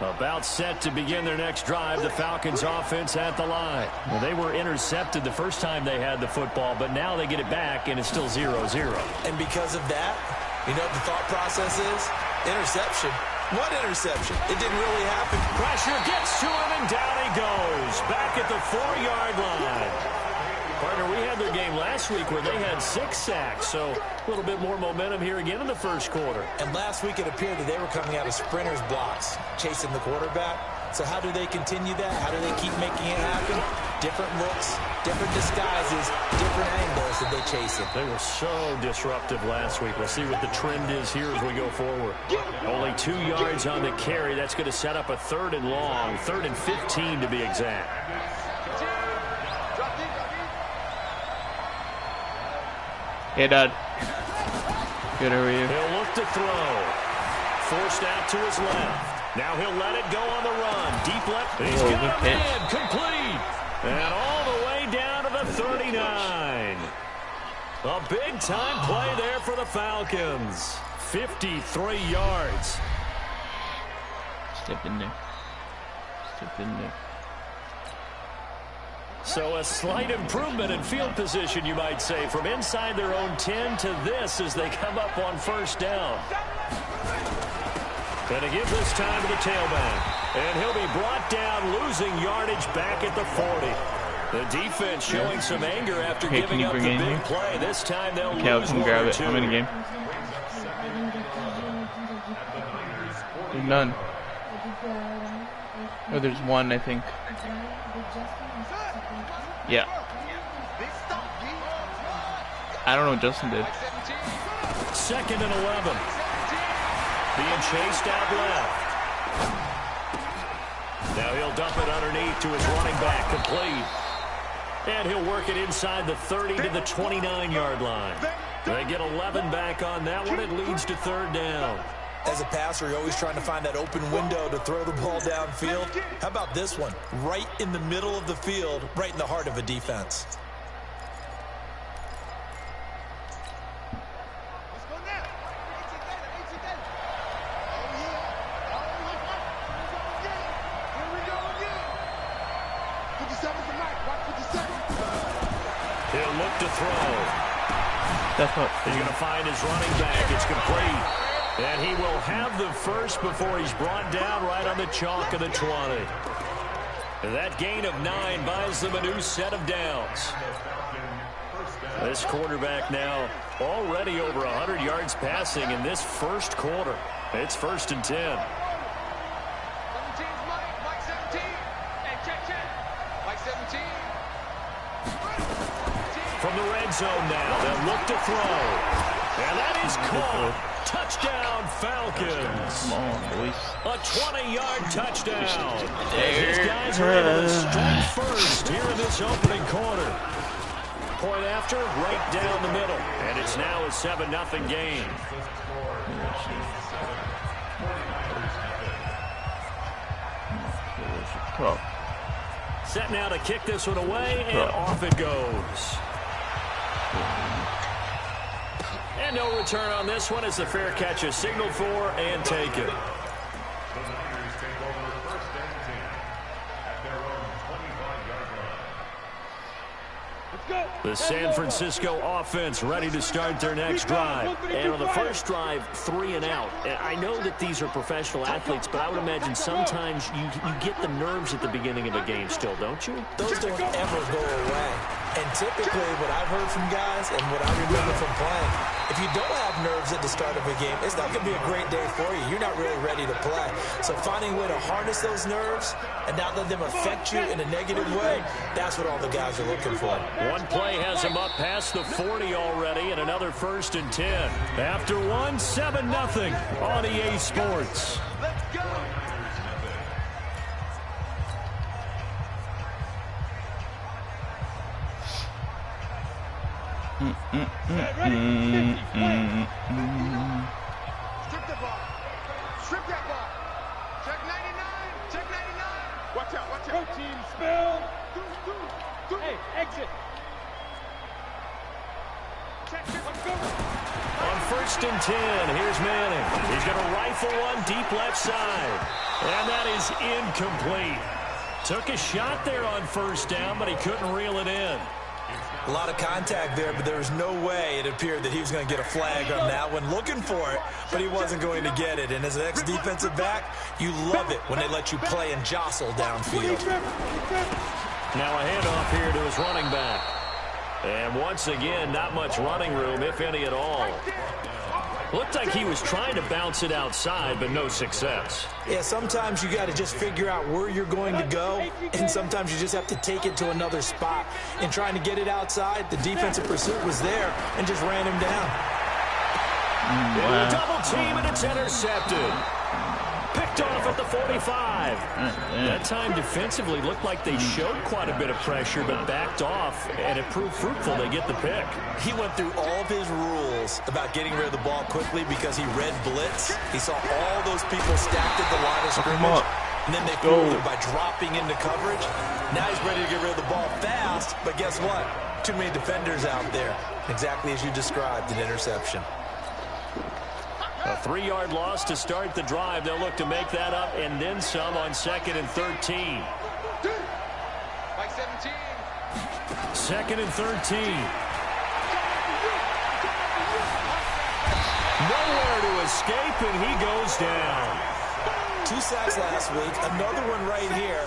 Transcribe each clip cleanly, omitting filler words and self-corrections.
About set to begin their next drive, the Falcons offense at the line. Well, they were intercepted the first time they had the football, but now they get it back, and it's still 0-0. And because of that, you know what the thought process is? Interception. What interception? It didn't really happen. Pressure gets to him, and down he goes. Back at the 4-yard line. Partner, we had their game last week where they had 6 sacks, so a little bit more momentum here again in the first quarter. And last week it appeared that they were coming out of sprinters blocks, chasing the quarterback. So how do they continue that? How do they keep making it happen? Different looks, different disguises, different angles that they chase it. They were so disruptive last week. We'll see what the trend is here as we go forward. Only 2 yards on the carry. That's going to set up a 3rd and long, 3rd and 15 to be exact. Hey, Dad. Good, how are you? He'll look to throw. Forced out to his left. Now he'll let it go on the run. Deep left. He's got it in. Complete. And all the way down to the 39. A big-time play there for the Falcons. 53 yards. Step in there. Step in there. So a slight improvement in field position, you might say, from inside their own 10 to this as they come up on 1st down. Going to give this time to the tailback. And he'll be brought down, losing yardage back at the 40. The defense showing some anger after giving up the big play. This time they'll lose 1 or 2. I'm in a game. There's none. Oh, there's 1, I think. Yeah. I don't know what Justin did. 2nd and 11. Being chased out left. Now he'll dump it underneath to his running back, complete. And he'll work it inside the 30 to the 29-yard line. They get 11 back on that one. It leads to 3rd down. As a passer, you're always trying to find that open window to throw the ball downfield. How about this one? Right in the middle of the field, right in the heart of a defense. He'll look to throw. That's what he's going to find his running back. It's complete. And he will have the first before he's brought down right on the chalk of the 20. That gain of 9 buys them a new set of downs. This quarterback now already over 100 yards passing in this first quarter. It's 1st and 10. From the red zone now, they'll look to throw. And that is caught. Touchdown, Falcons. Come on, boys. A 20-yard touchdown. These guys are able to strike first here in this opening quarter. Point after, right down the middle. And it's now a 7-0 game. Set now to kick this one away, and off it goes. And no return on this one as the fair catch is signaled for and taken. The San Francisco offense ready to start their next drive. And on the first drive, 3 and out. And I know that these are professional athletes, but I would imagine sometimes you get the nerves at the beginning of a game still, don't you? Those don't ever go away. And typically what I've heard from guys and what I remember from playing, if you don't have nerves at the start of a game, it's not going to be a great day for you. You're not really ready to play. So finding a way to harness those nerves and not let them affect you in a negative way, that's what all the guys are looking for. One play has him up past the 40 already, and another 1st and 10. After 7-0 on EA Sports. Let's go. Strip the ball. Strip that ball. Check 99. Check 99. Watch out. Watch out. Go team. Spell. Hey, exit. Check. Let's go. On 1st first and 10. Here's Manning. He's going to rifle one deep left side. And that is incomplete. Took a shot there on first down, but he couldn't reel it in. A lot of contact there, but there was no way it appeared that he was going to get a flag on that one. Looking for it, but he wasn't going to get it. And as an ex-defensive back, you love it when they let you play and jostle downfield. Now a handoff here to his running back. And once again, not much running room, if any at all. Looked like he was trying to bounce it outside, but no success. Yeah, sometimes you got to just figure out where you're going to go, and sometimes you just have to take it to another spot. In trying to get it outside, the defensive pursuit was there and just ran him down. Wow. Double team, and it's intercepted. Picked off at the 45. That time defensively looked like they showed quite a bit of pressure, but backed off, and it proved fruitful. They get the pick. He went through all of his rules about getting rid of the ball quickly because he read blitz. He saw all those people stacked at the line of scrimmage, and then they fooled him by dropping into coverage. Now he's ready to get rid of the ball fast, but guess what? Too many defenders out there. Exactly as you described, an interception. A 3-yard loss to start the drive. They'll look to make that up and then some on 2nd and 13. Like 17. 2nd and 13. Nowhere to escape, and he goes down. 2 sacks last week, another one right here.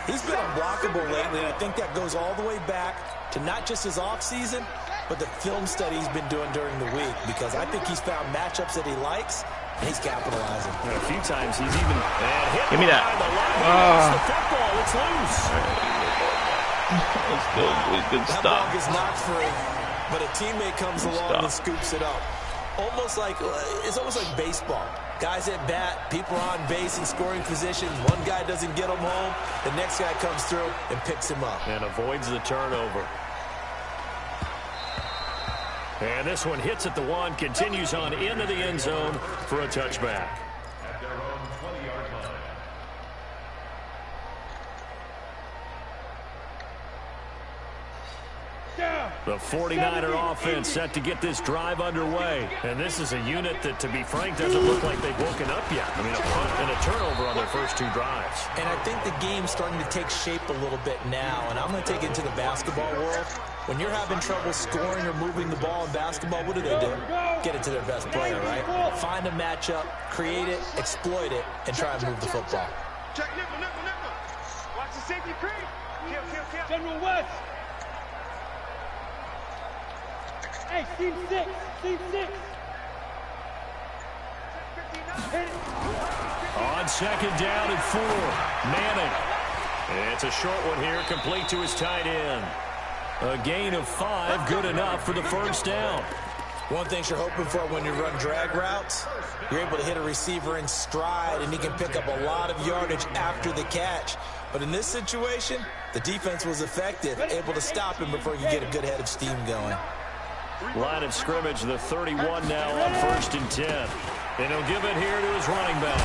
He's been unblockable lately, and I think that goes all the way back to not just his offseason, but the film study he's been doing during the week, because I think he's found matchups that he likes, and he's capitalizing. And a few times he's even hit. Give me that. It's the football. It's loose. That's good That stuff. ball is not free, but a teammate comes along and scoops it up. It's almost like baseball. Guys at bat, people are on base in scoring position. One guy doesn't get him home. The next guy comes through and picks him up. And avoids the turnover. And this one hits at the 1, continues on into the end zone for a touchback. The 49er offense set to get this drive underway. And this is a unit that, to be frank, doesn't look like they've woken up yet. I mean, a punt and a turnover on their first 2 drives. And I think the game's starting to take shape a little bit now. And I'm going to take it into the basketball world. When you're having trouble scoring or moving the ball in basketball, what do? Get it to their best player, right? Find a matchup, create it, exploit it, and try and move the football. Check nickel. Watch the safety creep. Kill. General West. Hey, team 6. On 2nd down and 4, Manning. It's a short one here, complete to his tight end. A gain of 5, good enough for the first down. One thing you're hoping for when you run drag routes, you're able to hit a receiver in stride, and he can pick up a lot of yardage after the catch. But in this situation, the defense was effective, able to stop him before you get a good head of steam going. Line of scrimmage, the 31 now on 1st and 10. And he'll give it here to his running back.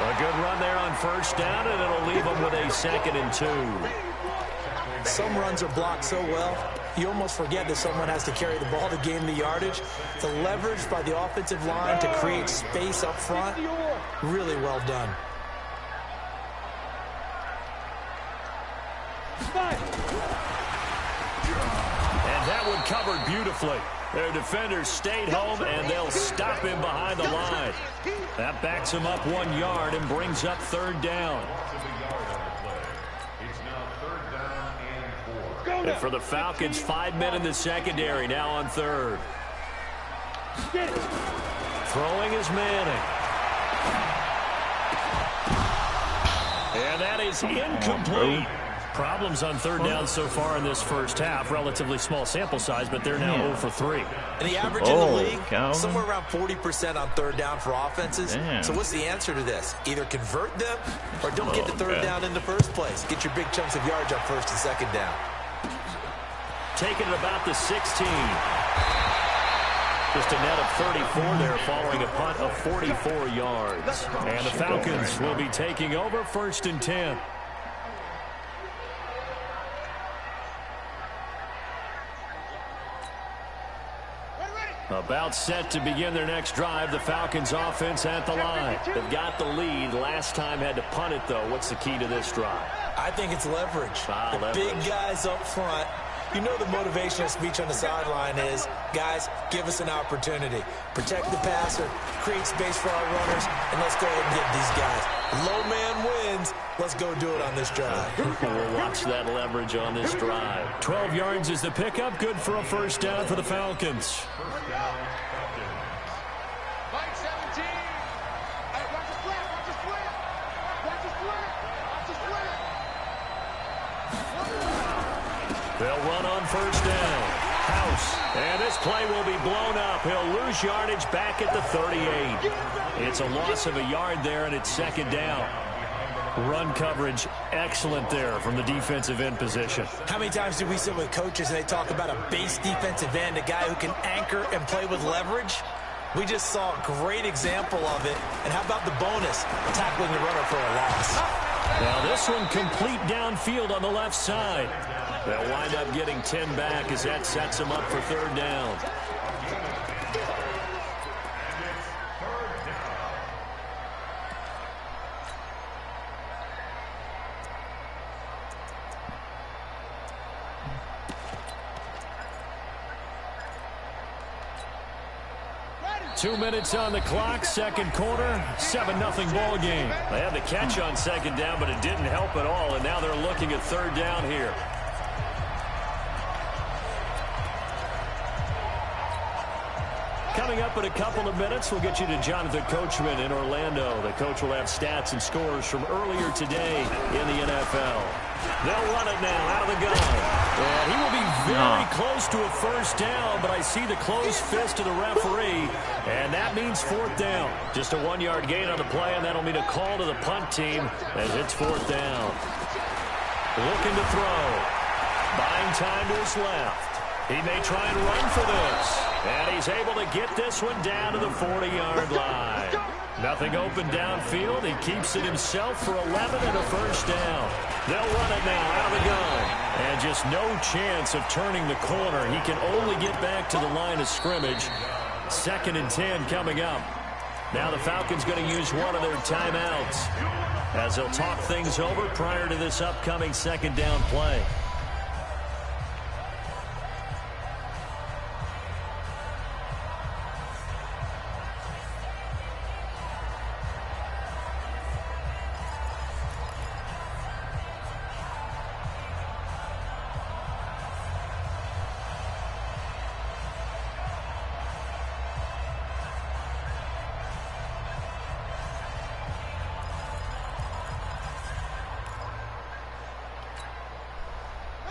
A good run there on first down, and it'll leave him with a 2nd and 2. Some runs are blocked so well, you almost forget that someone has to carry the ball to gain the yardage. The leverage by the offensive line to create space up front, really well done. And that one covered beautifully. Their defenders stayed home, and they'll stop him behind the line. That backs him up 1 yard and brings up 3rd down. And for the Falcons, 5 men in the secondary now on 3rd. Throwing is Manning. And that is incomplete. Problems on 3rd down so far in this first half. Relatively small sample size, but they're now 0 for 3. And the average in the league, somewhere around 40% on 3rd down for offenses. So what's the answer to this? Either convert them or don't get to 3rd down in the first place. Get your big chunks of yardage on 1st and 2nd down. Taking it about the 16. Just a net of 34 there following a punt of 44 yards. And the Falcons will be taking over 1st and 10. About set to begin their next drive. The Falcons offense at the line. They've got the lead. Last time had to punt it, though. What's the key to this drive? I think it's leverage. Leverage. Big guys up front. You know the motivational speech on the sideline is, guys, give us an opportunity. Protect the passer, create space for our runners, and let's go ahead and get these guys. Low man wins. Let's go do it on this drive. We'll watch that leverage on this drive. 12 yards is the pickup. Good for a first down for the Falcons. Mike 17. Hey, watch the split. Watch the split. Watch the split. Watch the split. They'll run on first down. House. And this play will be blown up. He'll lose yardage back at the 38. It's a loss of a yard there, and it's second down. Run coverage excellent there from the defensive end position. How many times do we sit with coaches and they talk about a base defensive end, a guy who can anchor and play with leverage? We just saw a great example of it. And how about the bonus? Tackling the runner for a loss. Now this one complete downfield on the left side. They'll wind up getting 10 back as that sets them up for third down. Two minutes on the clock, second quarter, 7-0 ball game. They had the catch on second down, but it didn't help at all, and now they're looking at third down here. Coming up in a couple of minutes, we'll get you to Jonathan Coachman in Orlando. The coach will have stats and scores from earlier today in the NFL. They'll run it now out of the gun. And he will be very close to a first down, but I see the closed fist of the referee, and that means fourth down. Just a 1-yard gain on the play, and that'll mean a call to the punt team as it's fourth down. Looking to throw. Buying time to his left. He may try and run for this. And he's able to get this one down to the 40-yard line. Nothing open downfield. He keeps it himself for 11 and a first down. They'll run it now out of the gun. And just no chance of turning the corner. He can only get back to the line of scrimmage. 2nd and 10 coming up. Now the Falcons going to use one of their timeouts as they'll talk things over prior to this upcoming second down play.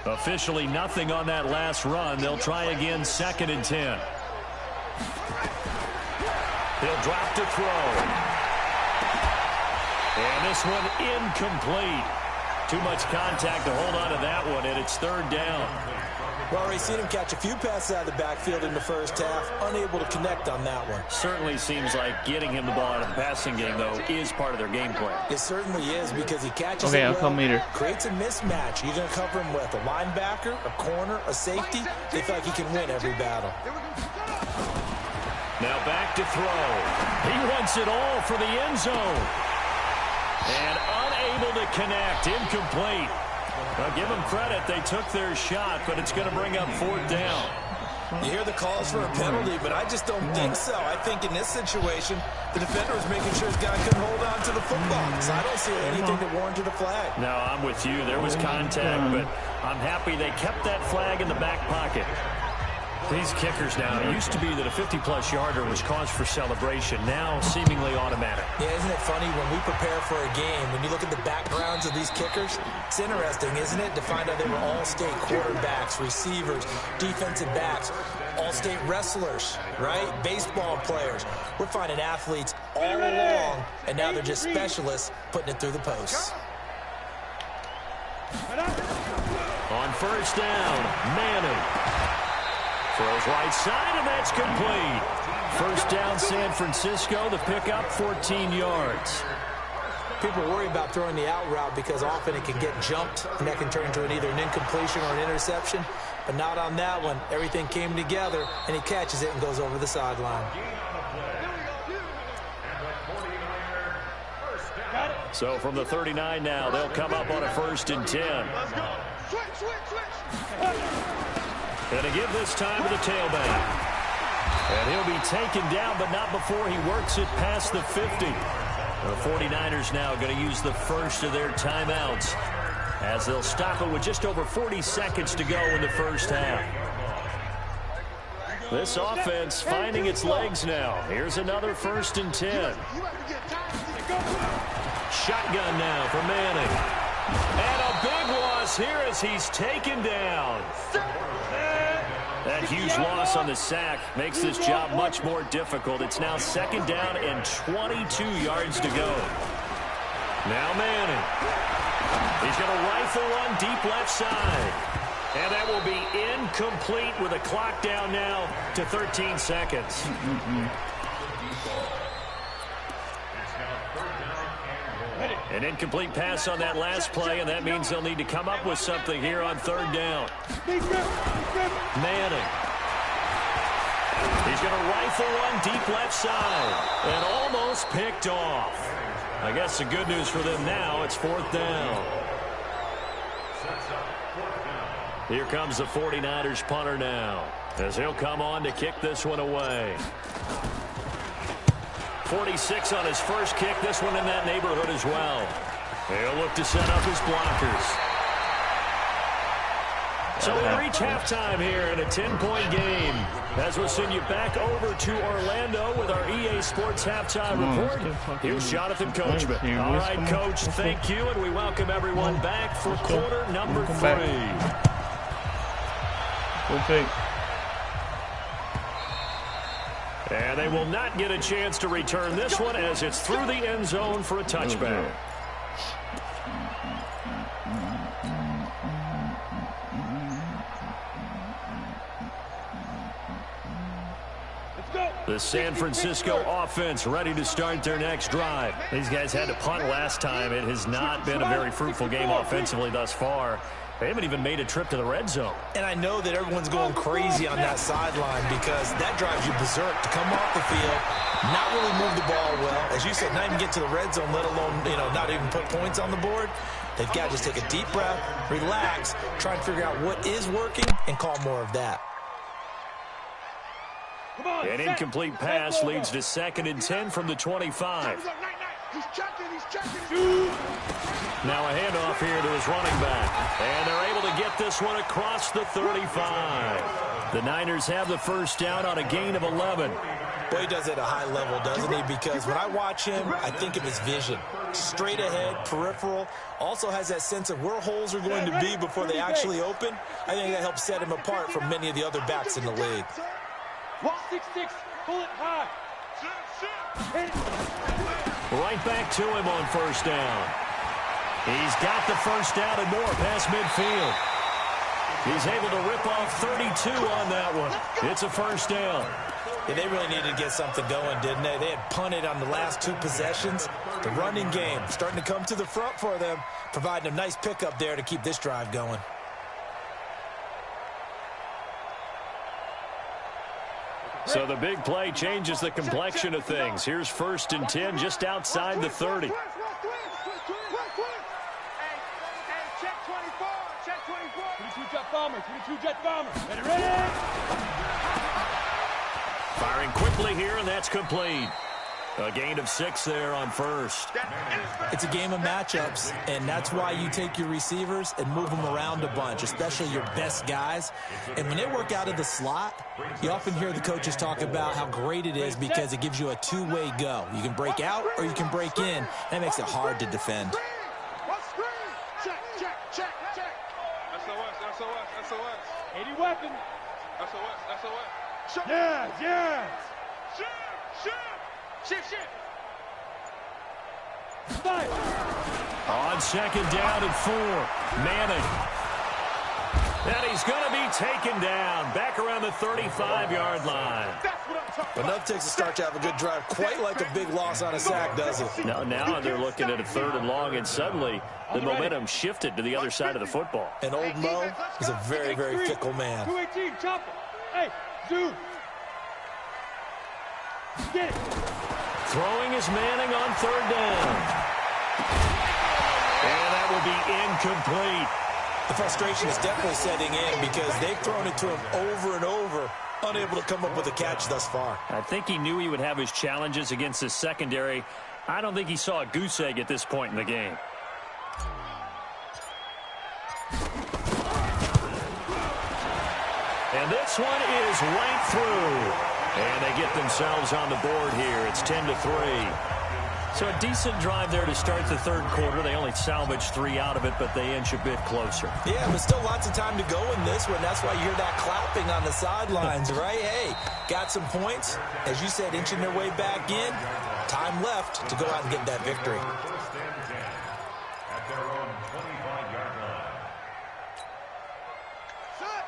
Officially nothing on that last run. They'll try again, 2nd and 10. He'll drop to throw. And this one incomplete. Too much contact to hold on to that one, and it's third down. Well, already seen him catch a few passes out of the backfield in the first half. Unable to connect on that one. Certainly seems like getting him the ball out of the passing game, though, is part of their game plan. It certainly is because he catches it well, creates a mismatch. You're going to cover him with a linebacker, a corner, a safety. They feel like he can win every battle. Now back to throw. He wants it all for the end zone. And unable to connect. Incomplete. Well, give them credit. They took their shot, but it's going to bring up fourth down. You hear the calls for a penalty, but I just don't think so. I think in this situation, the defender was making sure his guy couldn't hold on to the football. So I don't see anything that warranted a flag. No, I'm with you. There was contact, but I'm happy they kept that flag in the back pocket. These kickers now, it used to be that a 50-plus yarder was cause for celebration. Now, seemingly automatic. Yeah, isn't it funny when we prepare for a game, when you look at the backgrounds of these kickers, it's interesting, isn't it, to find out they were all-state quarterbacks, receivers, defensive backs, all-state wrestlers, right? Baseball players. We're finding athletes all along, and now they're just specialists putting it through the posts. On first down, Manning. Throws right side, and that's complete. First down, San Francisco. The pickup, 14 yards. People worry about throwing the out route because often it can get jumped, and that can turn into either an incompletion or an interception. But not on that one. Everything came together, and he catches it and goes over the sideline. So from the 39 now, they'll come up on a 1st and 10. Let's go. Switch. And to give this time to the tailback. And he'll be taken down, but not before he works it past the 50. The 49ers now going to use the first of their timeouts as they'll stop it with just over 40 seconds to go in the first half. This offense finding its legs now. Here's another 1st and 10. Shotgun now for Manning. And a big loss here as he's taken down. That huge loss on the sack makes this job much more difficult. It's now 2nd down and 22 yards to go. Now Manning. He's going to rifle one deep left side. And that will be incomplete with a clock down now to 13 seconds. An incomplete pass on that last play, and that means they'll need to come up with something here on 3rd down. Manning. He's going to rifle one deep left side and almost picked off. I guess the good news for them now, it's 4th down. Here comes the 49ers punter now as he'll come on to kick this one away. 46 on his first kick. This one in that neighborhood as well. He'll look to set up his blockers. So we reach halftime here in a 10-point game. As we'll send you back over to Orlando with our EA Sports halftime report. Here's Jonathan Coachman. All right, Coach, thank you, and we welcome everyone back for quarter number 3. And they will not get a chance to return this one as it's through the end zone for a touchback. The San Francisco offense ready to start their next drive. These guys had to punt last time. It has not been a very fruitful game offensively thus far. They haven't even made a trip to the red zone. And I know that everyone's going crazy on that sideline because that drives you berserk to come off the field, not really move the ball well. As you said, not even get to the red zone, let alone, not even put points on the board. They've got to just take a deep breath, relax, try and figure out what is working, and call more of that. An incomplete pass leads to 2nd and 10 from the 25. He's checking. Now a handoff here to his running back. And they're able to get this one across the 35. The Niners have the first down on a gain of 11. Boy, he does it at a high level, doesn't he? Because when I watch him, I think of his vision. Straight ahead, peripheral. Also has that sense of where holes are going to be before they actually open. I think that helps set him apart from many of the other backs in the league. 166, pull it high. Right back to him on first down. He's got the first down and more past midfield. He's able to rip off 32 on that one. It's a first down. Yeah, they really needed to get something going, didn't they? They had punted on the last 2 possessions. The running game starting to come to the front for them, providing a nice pickup there to keep this drive going. So the big play changes the complexion of things. Here's 1st and 10 just outside the 30. Hey, check 24. Check 24. 22 jet bombers. Ready? Firing quickly here, and that's complete. A gain of 6 there on first. It's a game of matchups, and that's why you take your receivers and move them around a bunch, especially your best guys. And when they work out of the slot, you often hear the coaches talk about how great it is because it gives you a two-way go. You can break out or you can break in. That makes it hard to defend. Check. SOS. 80 weapon. SOS. Yeah. Shift. Fire. On 2nd down and 4. Manning. And he's going to be taken down back around the 35-yard line. Enough takes a start to have a good drive. Quite like a big loss on a sack, does it? Now they're looking at a 3rd and long, and suddenly the momentum shifted to the other side of the football. And old Mo is a very, very fickle man. 218, chopper. Hey, zoom. Get it. Throwing is Manning on 3rd down. And that will be incomplete. The frustration is definitely setting in because they've thrown it to him over and over, unable to come up with a catch thus far. I think he knew he would have his challenges against his secondary. I don't think he saw a goose egg at this point in the game. And this one is right through. And they get themselves on the board here. It's 10-3. So a decent drive there to start the 3rd quarter. They only salvaged 3 out of it, but they inch a bit closer. Yeah, but still lots of time to go in this one. That's why you hear that clapping on the sidelines, right? Hey, got some points. As you said, inching their way back in. Time left to go out and get that victory.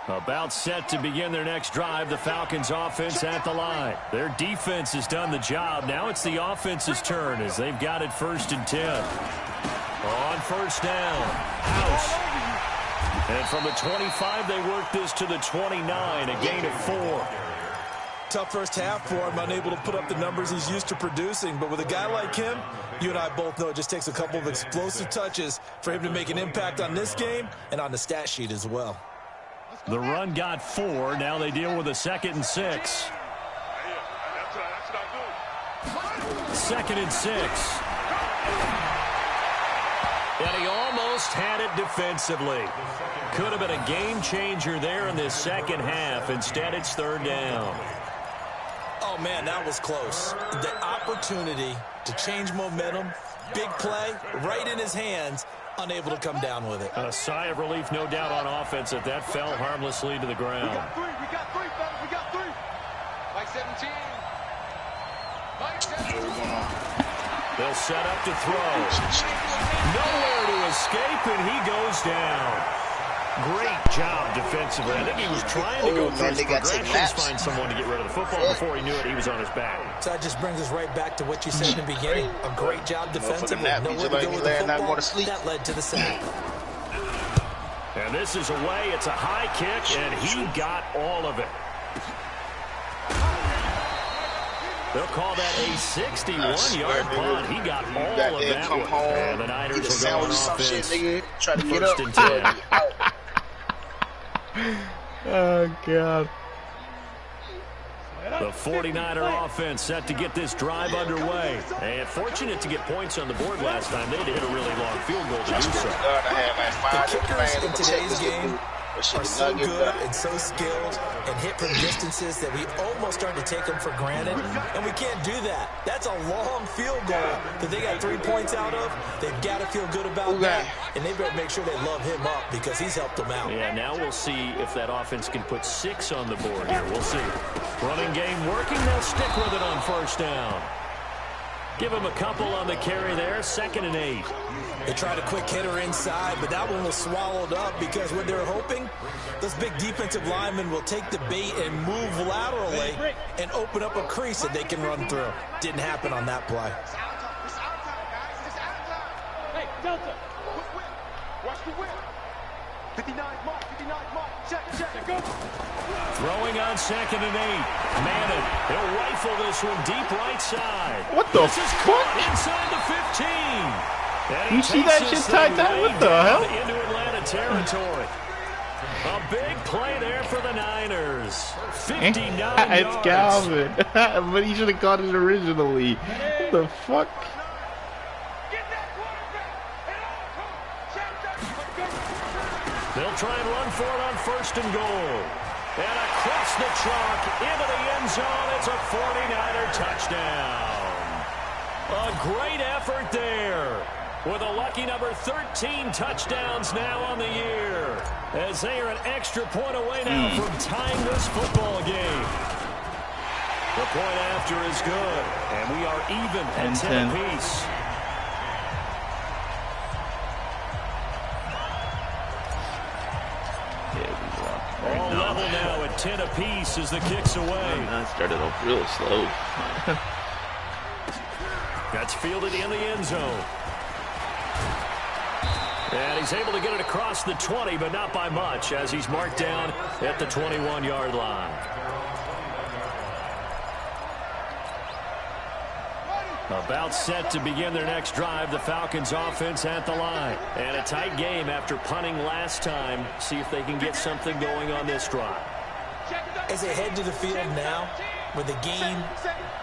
About set to begin their next drive, the Falcons offense at the line. Their defense has done the job. Now it's the offense's turn as they've got it 1st and 10. On 1st down, House. And from the 25, they work this to the 29, a gain of 4. Tough first half for him, unable to put up the numbers he's used to producing. But with a guy like him, you and I both know it just takes a couple of explosive touches for him to make an impact on this game and on the stat sheet as well. The run got 4. Now they deal with a 2nd and 6. 2nd and 6. And he almost had it defensively. Could have been a game changer there in this 2nd half. Instead, it's 3rd down. Oh, man, that was close. The opportunity to change momentum, big play, right in his hands, unable to come down with it. A sigh of relief, no doubt, on offense that fell harmlessly to the ground. We got 3, fellas, we got 3. Mike 17. Mike 17. They'll set up to throw. Nowhere to escape, and he goes down. Great job defensively. I think he was trying to go through his progressions, find someone to get rid of the football. Before he knew it, he was on his back. So that just brings us right back to what you said in the beginning. A great job defensively. Nowhere to go with the football. That led to the sack. And this is away. It's a high kick, and he got all of it. They'll call that a 61-yard punt. He got all of that one. And the Niners will go on offense. Try to get 1st and 10. Oh, God. The 49er offense set to get this drive underway. And fortunate to get points on the board last time. They hit a really long field goal to do so. The kickers in today's game are so good and so skilled and hit from distances that we almost start to take them for granted, and we can't do that. That's a long field goal that they got 3 points out of. They've got to feel good about that, and they better make sure they love him up because he's helped them out. Yeah, now we'll see if that offense can put 6 on the board here. We'll see. Running game working. They'll stick with it on 1st down. Give him a couple on the carry there. 2nd and 8. They tried a quick hitter inside, but that one was swallowed up because what they're hoping, those big defensive linemen will take the bait and move laterally and open up a crease that they can run through. Didn't happen on that play. It's our time, guys. It's our time. Hey, Delta. Watch the whip. 59 mark, 59 mark. Check. Go. Throwing on 2nd and 8. Manning, he'll rifle this one deep right side. What the This is fuck? caught inside the 15. And You see that shit tied down? What the hell? Into Atlanta territory. A big play there for the Niners. 59 yards. It's Calvin. But he should have caught it originally. What the fuck? Get that quarterback. They'll try and run for it on 1st and goal. And across the chalk into the end zone. It's a 49er touchdown. A great effort there. With a lucky number 13 touchdowns now on the year. As they are an extra point away now from tying this football game. The point after is good. And we are even at 10 apiece. All 10 apiece as the kick's away. That started off real slow. That's fielded in the end zone. And he's able to get it across the 20, but not by much, as he's marked down at the 21-yard line. About set to begin their next drive, the Falcons offense at the line. And a tight game after punting last time. See if they can get something going on this drive. As they head to the field now, with the game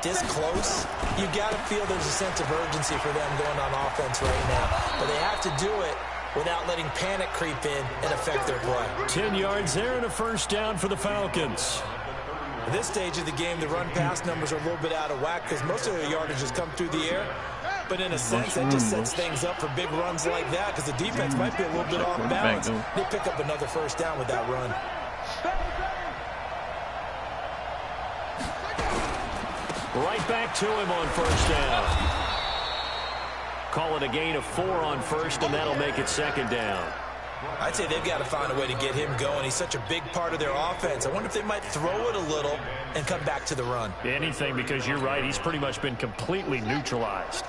this close, you got to feel there's a sense of urgency for them going on offense right now. But they have to do it without letting panic creep in and affect their play. 10 yards there and a first down for the Falcons. At this stage of the game, the run-pass numbers are a little bit out of whack because most of their yardage has come through the air. But in a sense, that just sets things up for big runs like that because the defense might be a little bit off balance. They pick up another first down with that run. Right back to him on first down. Call it a gain of 4 on first, and that'll make it second down. I'd say they've got to find a way to get him going. He's such a big part of their offense. I wonder if they might throw it a little and come back to the run. Anything, because you're right. He's pretty much been completely neutralized.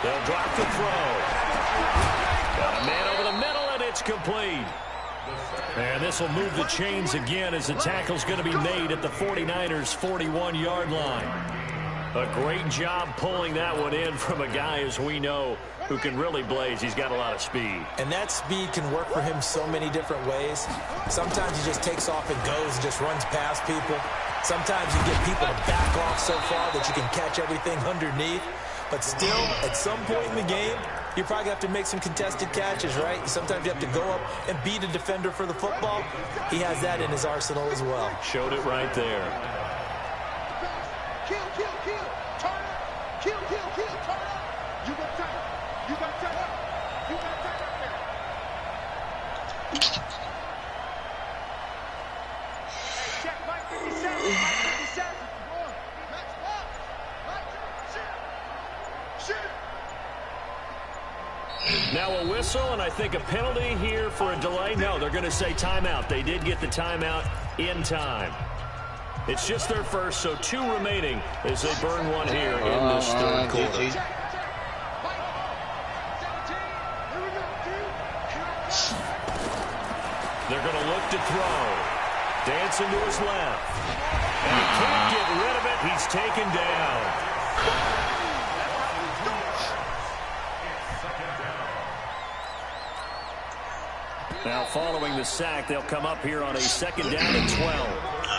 They'll drop the throw. Got a man over the middle, and it's complete. And this will move the chains again as the tackle's going to be made at the 49ers' 41-yard line. A great job pulling that one in from a guy, as we know, who can really blaze. He's got a lot of speed. And that speed can work for him so many different ways. Sometimes he just takes off and goes and just runs past people. Sometimes you get people to back off so far that you can catch everything underneath. But still, at some point in the game, you probably have to make some contested catches, right? Sometimes you have to go up and beat a defender for the football. He has that in his arsenal as well. Showed it right there. Kill, kill, kill. Turn up. Kill, kill, kill. Turn up. You got tight. You got tight up. You got tight up there. Hey, check Mike 57. Mike 57. Max Pop. Mike, shoot. Now a whistle, and I think a penalty here for a delay. No, they're going to say timeout. They did get the timeout in time. It's just their first, so 2 remaining as they burn one here in this third quarter. They're going to look to throw. Dancing to his left. And he can't get rid of it. He's taken down. Now following the sack, they'll come up here on a second down and 12.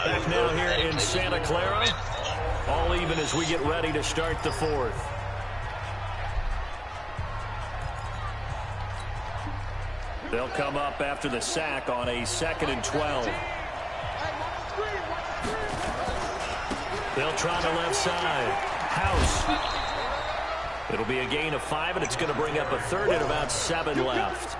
Back now here in Santa Clara. All even as we get ready to start the fourth. They'll come up after the sack on a second and 12. They'll try the left side. House. It'll be a gain of 5, and it's going to bring up a third and about 7 left.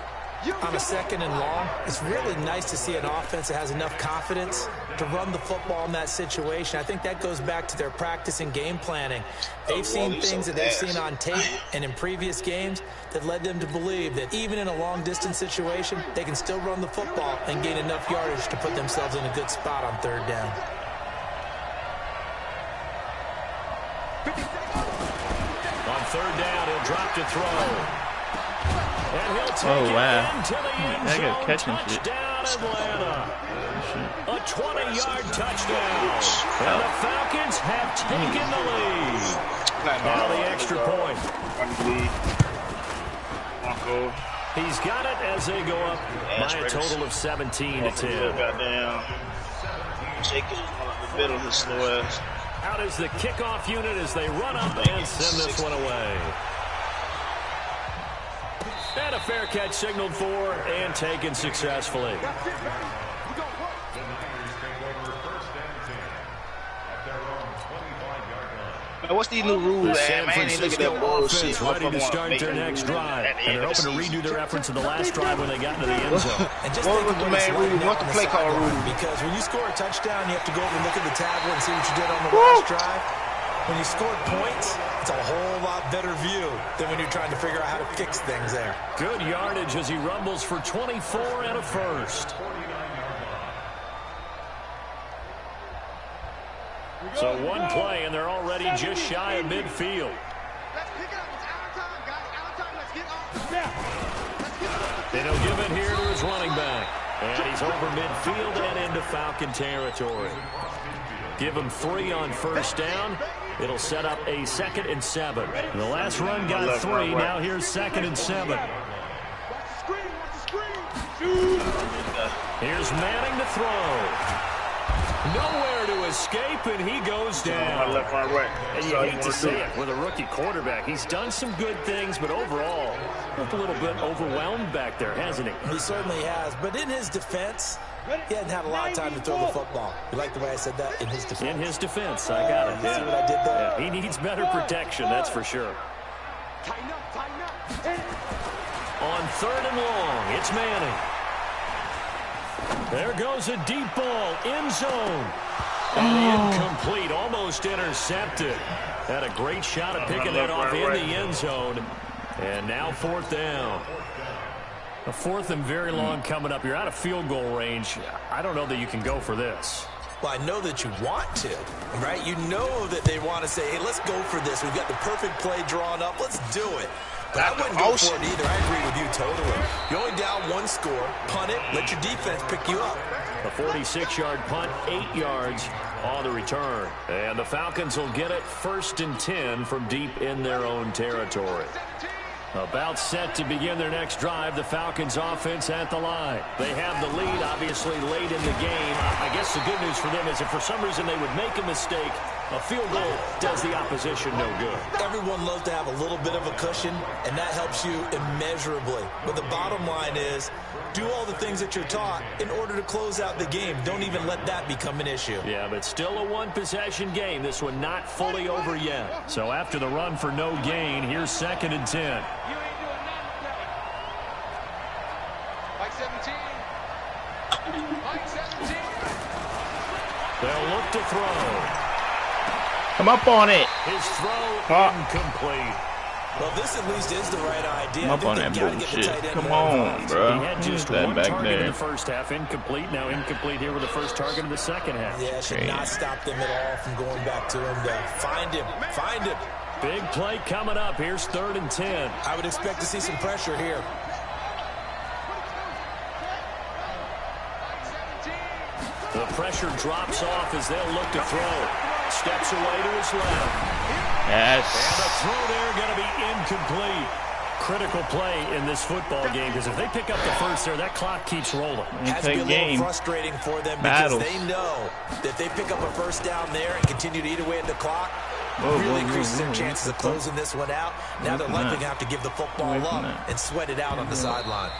On a second and long, it's really nice to see an offense that has enough confidence to run the football in that situation. I think that goes back to their practice and game planning. They've seen things that they've seen on tape and in previous games that led them to believe that even in a long-distance situation, they can still run the football and gain enough yardage to put themselves in a good spot on third down. On third down, he'll drop to throw. And he'll take it into the end zone. Touchdown, Atlanta. A 20-yard touchdown. And the Falcons have taken the lead. Now the extra point. He's got it as they go up by a total of 17-10. Out is the kickoff unit as they run up and send this one away. And a fair catch signaled for and taken successfully. Man, what's these new rules, The San man? Look at that Francisco bullshit. offense ready to start their next drive. And they're hoping to redo their efforts in the last drive when they got into the end zone. And just What think was of the what it's main like rule? now What's on the play call sideline. rule? Because when you score a touchdown, you have to go over and look at the tablet and see what you did on the last drive. When you scored points, it's a whole lot better view than when you're trying to figure out how to fix things there. Good yardage as he rumbles for 24 and a first. So one play, and they're already just shy of midfield. Let's pick it up. It's our time, guys. Our time. Let's get off. Let's get off. And he'll give it here to his running back. And he's over midfield and into Falcon territory. Give him 3 on first down. It'll set up a 2nd and 7. And the last run got 3. Now here's 2nd and 7. Watch the screen. Watch the screen. Here's Manning to throw. Nowhere to escape, and he goes down. Left, right. And you hate to say it with a rookie quarterback. He's done some good things, but overall, looked a little bit overwhelmed back there, hasn't he? He certainly has. But in his defense, he hadn't had a lot of time to throw the football. You like the way I said that? In his defense. In his defense, I got it. See what I did there? Yeah, he needs better protection, that's for sure. Tighten up. Tighten up. On 3rd and long, it's Manning. There goes a deep ball, end zone. And incomplete, almost intercepted. Had a great shot at picking that off in the end zone. And now 4th down. A 4th and very long coming up. You're out of field goal range. I don't know that you can go for this. Well, I know that you want to, right? You know that they want to say, hey, let's go for this. We've got the perfect play drawn up. Let's do it. But I wouldn't go for it either. I agree with you totally. You're only down 1 score. Punt it. Let your defense pick you up. A 46-yard punt, 8 yards on the return. And the Falcons will get it 1st and 10 from deep in their own territory. About set to begin their next drive, the Falcons offense at the line. They have the lead, obviously, late in the game. I guess the good news for them is if for some reason they would make a mistake, a field goal does the opposition no good. Everyone loves to have a little bit of a cushion, and that helps you immeasurably. But the bottom line is, do all the things that you're taught in order to close out the game. Don't even let that become an issue. Yeah, but still a one-possession game. This one not fully over yet. So after the run for no gain, here's 2nd and 10. Mike 17. Mike 17. They'll look to throw. Come up on it. His throw incomplete. Well, this at least is the right idea. Come up on that bullshit. Come on, bro. He had just that one back target there. in the first half, incomplete. Now incomplete here with the first target of the second half. Yeah, should not stop them at all from going back to him. Find him. Find him. Big play coming up. Here's 3rd and 10. I would expect to see some pressure here. The pressure drops off as they'll look to throw. Steps away to his left. Yes. And the throw there going to be incomplete. Critical play in this football game because if they pick up the first there, that clock keeps rolling. Has to be a little frustrating for them because they know that if they pick up a first down there and continue to eat away at the clock, really increases their chances of closing this one out. Now they're likely going to have to give the football up and sweat it out on the sideline.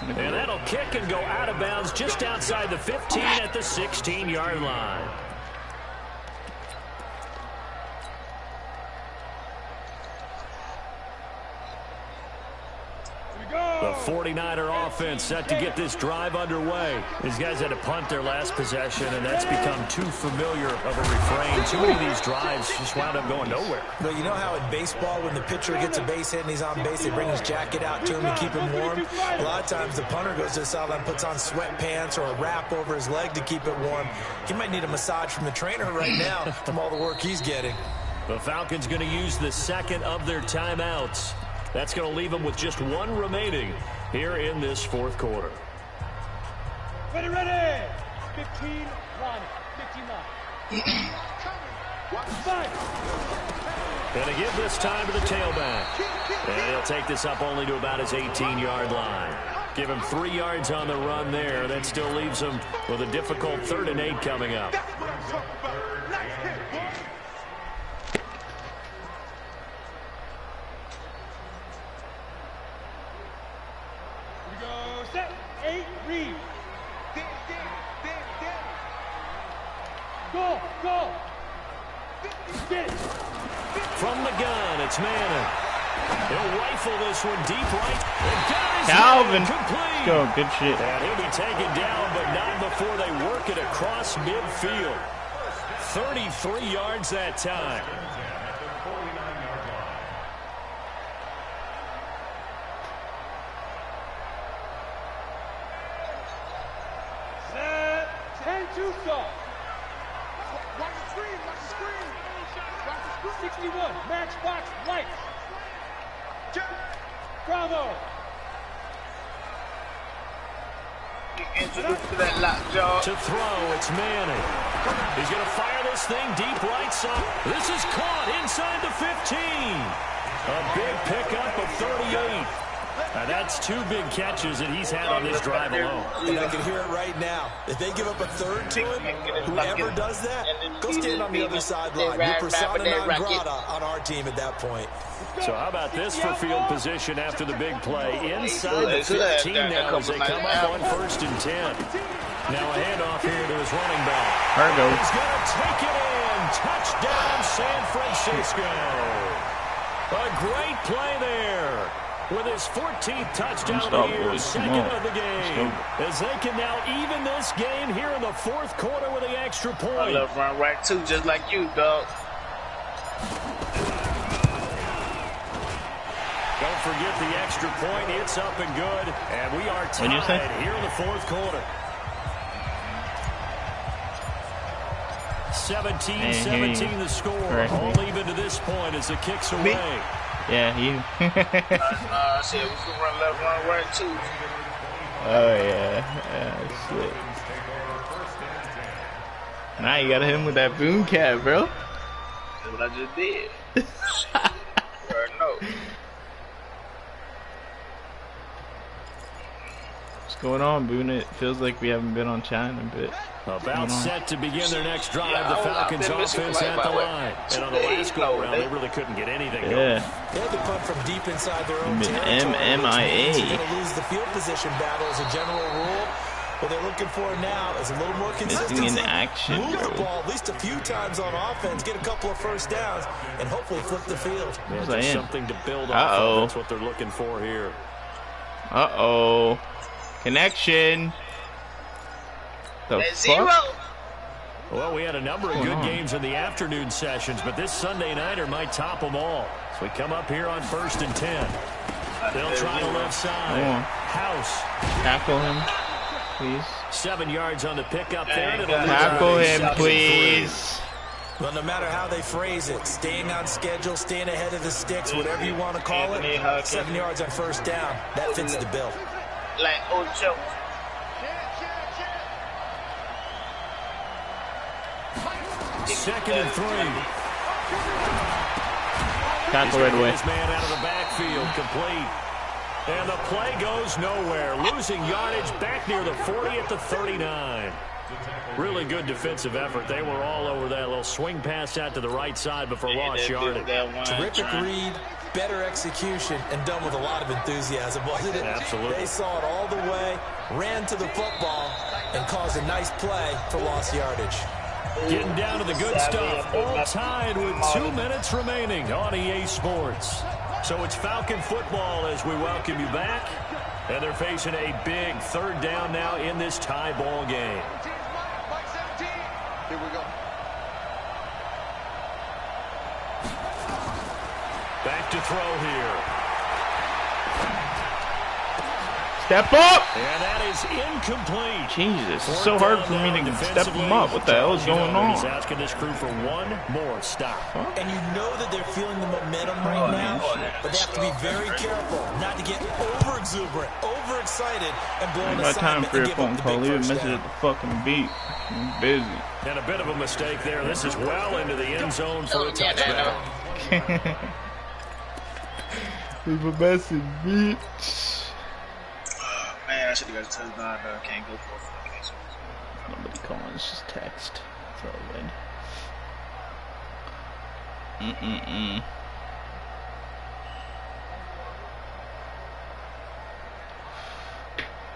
And that'll kick and go out of bounds just outside the 15 at the 16-yard line. The 49er offense set to get this drive underway. These guys had to punt their last possession, and that's become too familiar of a refrain. Too many of these drives just wound up going nowhere. But you know how in baseball, when the pitcher gets a base hit and he's on base, they bring his jacket out to him to keep him warm? A lot of times the punter goes to the sideline, puts on sweatpants or a wrap over his leg to keep it warm. He might need a massage from the trainer right now from all the work he's getting. The Falcons going to use the second of their timeouts. That's going to leave them with just one remaining here in this 4th quarter. Ready, ready. 15 line. 15 line. Going to give this time to the tailback. And he'll take this up only to about his 18-yard line. Give him 3 yards on the run there. That still leaves him with a difficult 3rd and 8 coming up. Set. 8, read. Go, go. Get it. from the gun. It's Manning. He'll rifle this one deep right. Calvin. Complete. Go, good shit. And he'll be taken down, but not before they work it across midfield. 33 yards that time. Set. 10-2 stop. Watch the screen, watch the screen. Watch the screen. 61. Matchbox lights. Bravo. Introduced to that lockjaw. To throw, it's Manning. He's going to fire this thing deep right side. This is caught inside the 15. A big pickup of 38. Now that's 2 big catches that he's had on this drive alone. And I can hear it right now. If they give up a third to him, whoever does that, go stand on the other sideline. You're persona non grata on our team at that point. So how about this for field position after the big play? Inside the 15 now as they come up on 1st and 10. Now a handoff here to his running back. Argo. He's going to take it in. Touchdown, San Francisco. A great play there. With his 14th touchdown of the year, second of the game. As they can now even this game here in the 4th quarter with the extra point. I love run right too, just like you, dog. Don't forget the extra point. It's up and good. And we are tied here in the 4th quarter. 17-17 the score. All even to this point as the kick's away. Yeah, you. I said we can run left, run right too. Oh, yeah. Shit. Now you got him with that boom cat, bro. That's what I just did. No. What's going on, Boone? It feels like we haven't been on chat in a bit. About set to begin their next drive, the Falcons offense at the line. And on the last go-around, they really couldn't get anything going. They had to punt from deep inside their own territory. MMIA. They're going to lose the field position battle as a general rule. What they're looking for now is a little more consistency. In action, move bro. the ball at least a few times on offense, get a couple of first downs, and hopefully flip the field. Yeah, there's something to build off of. That's what they're looking for here. Uh-oh. Connection. The fuck? Well, we had a number of good games in the afternoon sessions, but this Sunday nighter might top them all. So we come up here on 1st and 10. They'll try the left side. House. Tackle him, please. 7 yards on the pickup there. Tackle him, please. Well, no matter how they phrase it, staying on schedule, staying ahead of the sticks, whatever you want to call it, 7 yards on 1st down, that fits the bill. Like Ocho. Second and 3. Tackle right away. This man out of the backfield, complete. And the play goes nowhere. Losing yardage back near the 40 at the 39. Really good defensive effort. They were all over that little swing pass out to the right side before lost yardage. Terrific read, better execution, and done with a lot of enthusiasm, wasn't it? Absolutely. They saw it all the way, ran to the football, and caused a nice play for lost yardage. Getting down to the good stuff. All tied with 2 minutes remaining on EA Sports. So it's Falcon football as we welcome you back. And they're facing a big 3rd down now in this tie ball game. Here we go. Back to throw here. Step up! And that is incomplete. Jesus, it's so hard for me to step him up. What the hell is going on? He's asking this crew for one more stop. And you know that they're feeling the momentum right now, but they have to be very careful not to get over-exuberant, overexcited, and blow an My time assignment for and a give phone up the call. big Leave a first message down. at the fucking beat. I'm busy. And a bit of a mistake there. This is well into the end zone for a touchdown. Leave a message, bitch. Man, I should have got a touchdown. Can't go for it. Nobody calling, it's just text. That's all good.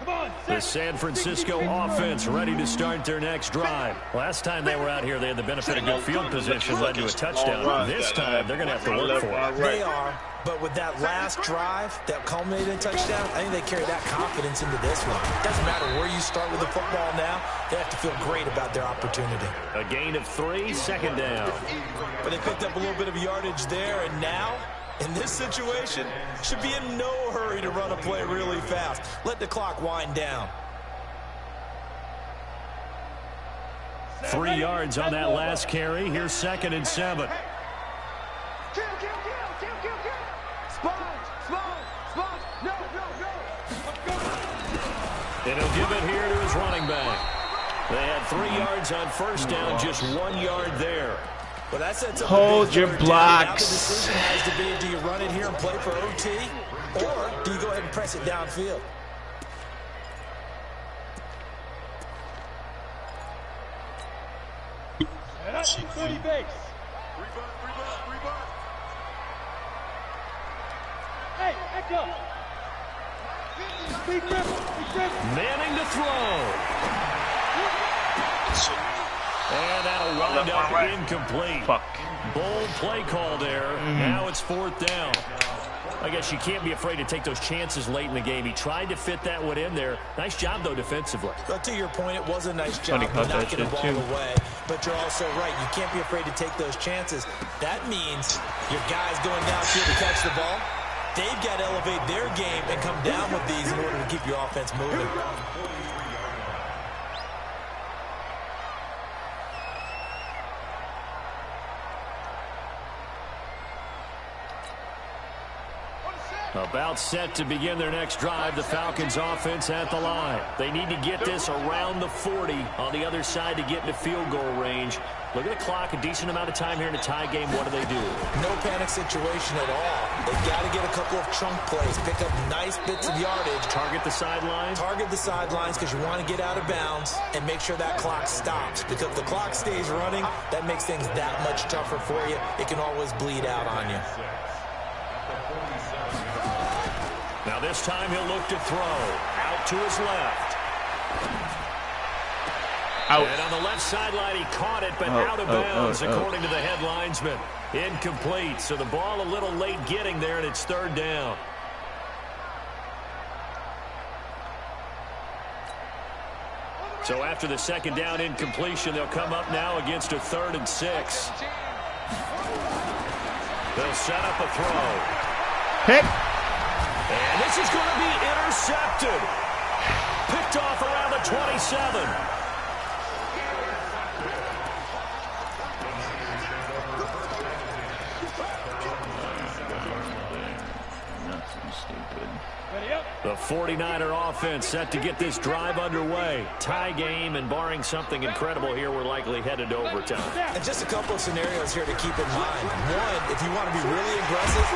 The San Francisco offense ready to start their next drive. Last time they were out here, they had the benefit of good field position, led to a touchdown. This time, they're going to have to work for it. They are, but with that last drive that culminated in touchdown, I think they carry that confidence into this one. Doesn't matter where you start with the football now, they have to feel great about their opportunity. A gain of 3, second down. But they picked up a little bit of yardage there, and now, in this situation, should be in no hurry to run a play really fast. Let the clock wind down. 3 yards on that last carry. Here's 2nd and 7. Kill. Sponge. No. And he'll give it here to his running back. They had 3 yards on first down, just 1 yard there. Well, that sets up Hold your blocks. Now the decision has to be, do you run it here and play for OT, or do you go ahead and press it downfield? And that's 30 base. Reverse. Hey, echo. Speed dribble. Manning to throw. And that'll wind up incomplete. Fuck. Bold play call there. Now it's 4th down. I guess you can't be afraid to take those chances late in the game. He tried to fit that one in there. Nice job, though, defensively. But to your point, it was a nice job knocking the ball away. But you're also right. You can't be afraid to take those chances. That means your guys going downfield to catch the ball, they've got to elevate their game and come down with these in order to keep your offense moving. About set to begin their next drive, the Falcons offense at the line. They need to get this around the 40 on the other side to get into field goal range. Look at the clock, a decent amount of time here in a tie game. What do? No panic situation at all. They've got to get a couple of chunk plays, pick up nice bits of yardage. Target the sidelines? Target the sidelines because you want to get out of bounds and make sure that clock stops. Because if the clock stays running, that makes things that much tougher for you. It can always bleed out on you. Now this time he'll look to throw. Out to his left. Out. And on the left sideline, he caught it, but out of bounds, according to the head linesman. Incomplete. So the ball a little late getting there, and it's 3rd down. So after the 2nd down incompletion, they'll come up now against a 3rd and 6. They'll set up a throw. Hit. And this is going to be intercepted. Picked off around the 27. The 49er offense set to get this drive underway. Tie game, and barring something incredible here, we're likely headed to overtime. And just a couple of scenarios here to keep in mind. One, if you want to be really aggressive,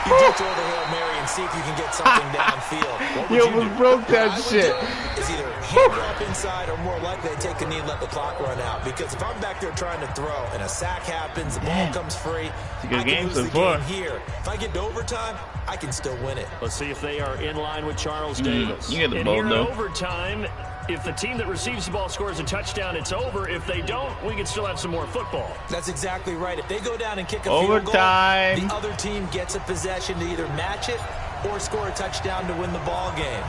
you do throw the Hail Mary and see if you can get something downfield. You almost broke that shit. Is either hand off inside or more likely to take a knee and let the clock run out. Because if I'm back there trying to throw and a sack happens, the ball comes free, It's a good I game can lose so the far. game here. If I get to overtime, I can still win it. Let's see if they are in line with Charles Davis. You get the and ball, here in though. overtime, if the team that receives the ball scores a touchdown, it's over. If they don't, we can still have some more football. That's exactly right. If they go down and kick a Overtime. field goal, the other team gets a possession to either match it or score a touchdown to win the ball game.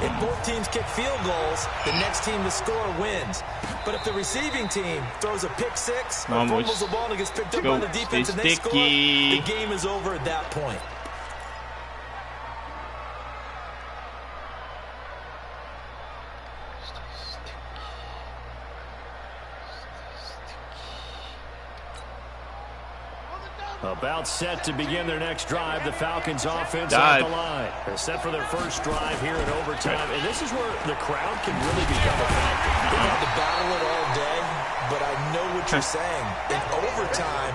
If both teams kick field goals, the next team to score wins. But if the receiving team throws a pick six or fumbles the ball and gets picked up by the defense and they score, the game is over at that point. About set to begin their next drive, the Falcons offense at the line. They're set for their first drive here in overtime, and this is where the crowd can really become a factor. They have to battle it all day, but I know what you're saying. In overtime,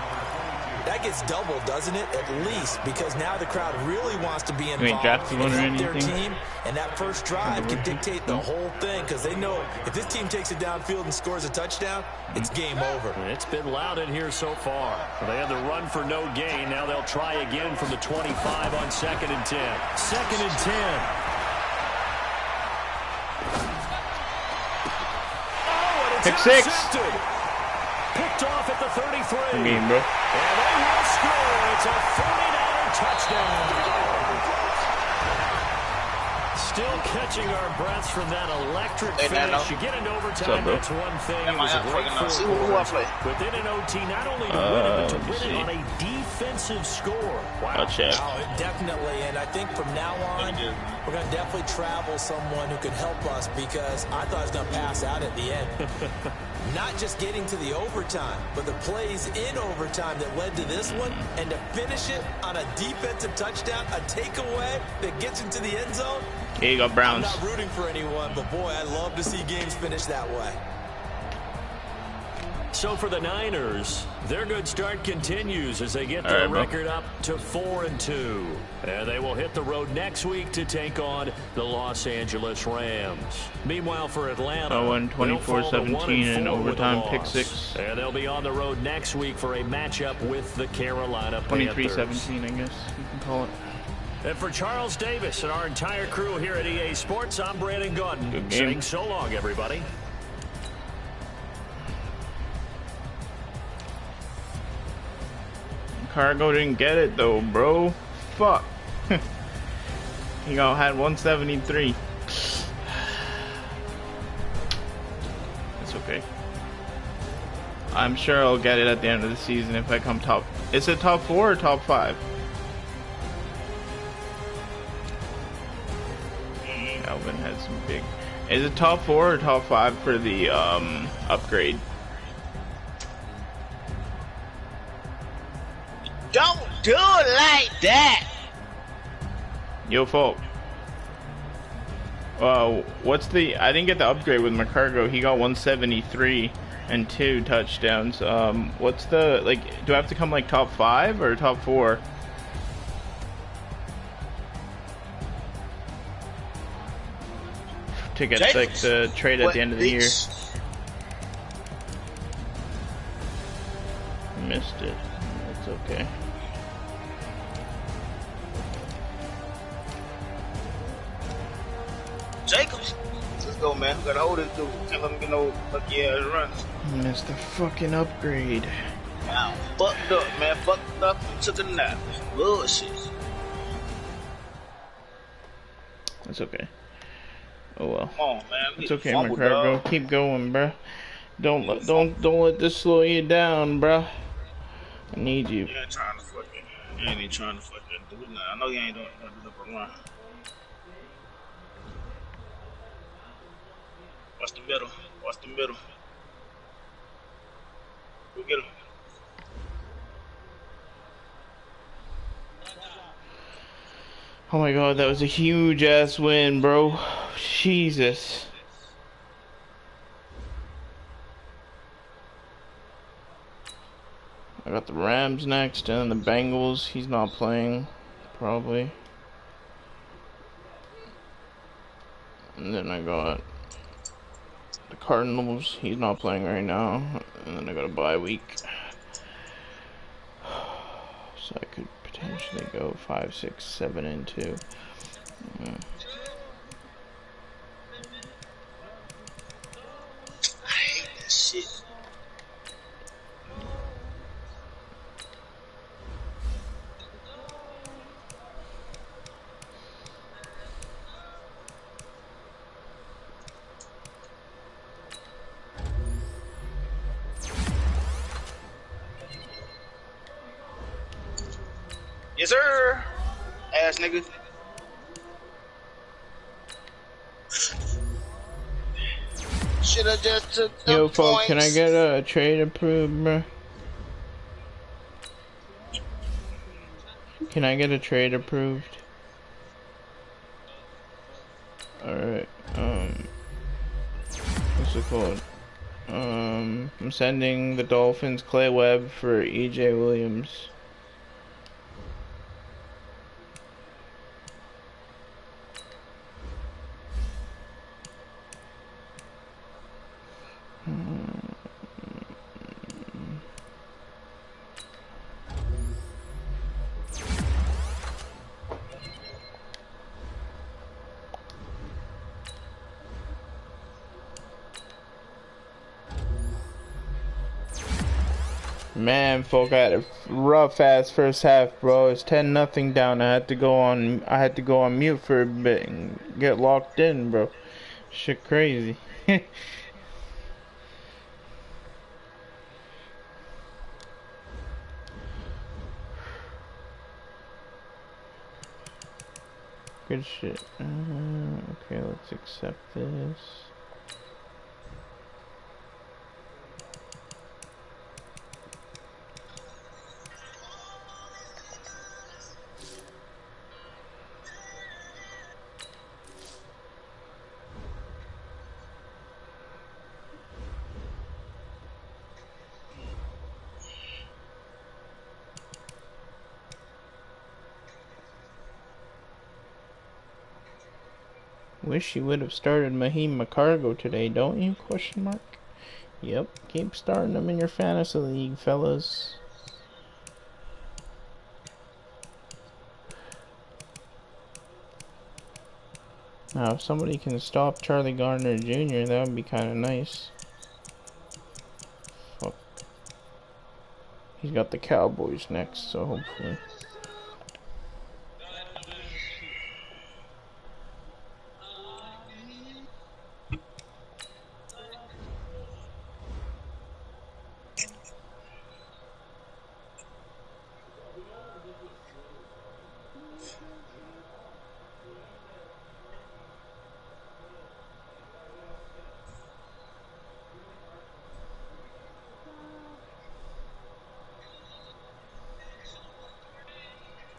that gets doubled, doesn't it? At least, because now the crowd really wants to be involved and help their team, and that first drive can dictate the whole thing, because they know if this team takes it downfield and scores a touchdown, it's game over. It's been loud in here so far. They had the run for no gain. Now they'll try again from the 25 on 2nd and 10. 2nd and 10. Pick six. Picked off at the 33. Game, bro. And they will score. It's a 49er touchdown. Still catching our breaths from that electric finish. You get into overtime, that's one thing. It was a great fourth quarter. But then in OT, not only to win it, but to win it on a defensive score. Wow. Oh, definitely. And I think from now on, we're going to definitely travel someone who can help us, because I thought I was going to pass out at the end. Not just getting to the overtime, but the plays in overtime that led to this one, and to finish it on a defensive touchdown, a takeaway that gets into the end zone. Here you go, Browns. I'm not rooting for anyone, but boy, I love to see games finish that way. So for the Niners, their good start continues as they get their record up to 4-2. And they will hit the road next week to take on the Los Angeles Rams. Meanwhile, for Atlanta, 24-17 in overtime, pick six. And they'll be on the road next week for a matchup with the Carolina Panthers. 23-17, I guess you can call it. And for Charles Davis and our entire crew here at EA Sports, I'm Brandon Gaudin, saying so long, everybody. Cargo didn't get it though, bro. Fuck. He had 173. It's okay. I'm sure I'll get it at the end of the season if I come top. Is it top 4 or top 5? Alvin had some big. Is it top 4 or top 5 for the upgrade? Don't do it like that. Yo, folk. What's the? I didn't get the upgrade with my cargo. He got 173 and 2 touchdowns. What's the do I have to come like top 5 or top 4? To get like the trade at the end of the year. Missed it. It's okay. Jacobs, let's go, man. We gotta hold this dude. Can't let him get no lucky ass runs. Missed the fucking upgrade. Wow, fucked up, man. Fucked up to the nap. Bullshit. That's okay. Oh well. Come on, man. It's okay, my cargo. Keep going, bruh. Don't let this slow you down, bruh. I need you. You ain't trying to fucking. You ain't even trying to fucking do it now. I know you ain't doing the run. Watch the middle. Watch the middle. Go get him. Oh my god, that was a huge ass win, bro. Jesus. I got the Rams next and the Bengals. He's not playing, probably. And then I got the Cardinals. He's not playing right now. And then I got a bye week. So I could potentially go 5, 6, 7, and 2. I hate this shit. Yes, sir. Ass nigga. Shoulda just took the Yo, folks, points. can I get a trade approved, bro? Can I get a trade approved? Alright, what's it called? I'm sending the Dolphins Clay Webb for EJ Williams. Man, folk, I had a rough ass first half, bro. It's 10-0 down. I had to go on mute for a bit and get locked in, bro. Shit crazy. Good shit. Okay, let's accept this. Wish you would have started Mahim Macargo today, don't you? Question mark. Yep, keep starting them in your fantasy league, fellas. Now, if somebody can stop Charlie Gardner Jr., that would be kind of nice. Fuck. He's got the Cowboys next, so hopefully.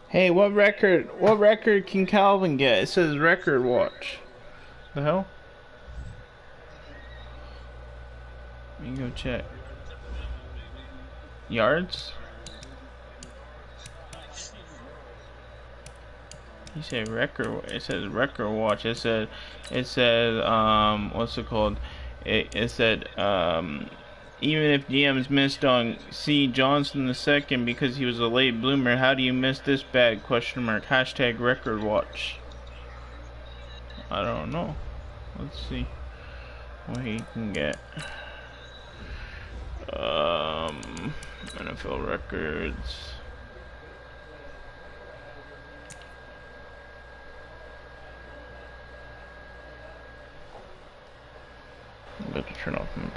Hey, what record can Calvin get? It says record watch. The hell? Let me go check. Yards? He said record. It says record watch. It said what's it called? It said even if GMs missed on C. Johnson II because he was a late bloomer, how do you miss this bad? Question mark. Hashtag record watch. I don't know. Let's see what he can get. NFL records. I'm about to turn off my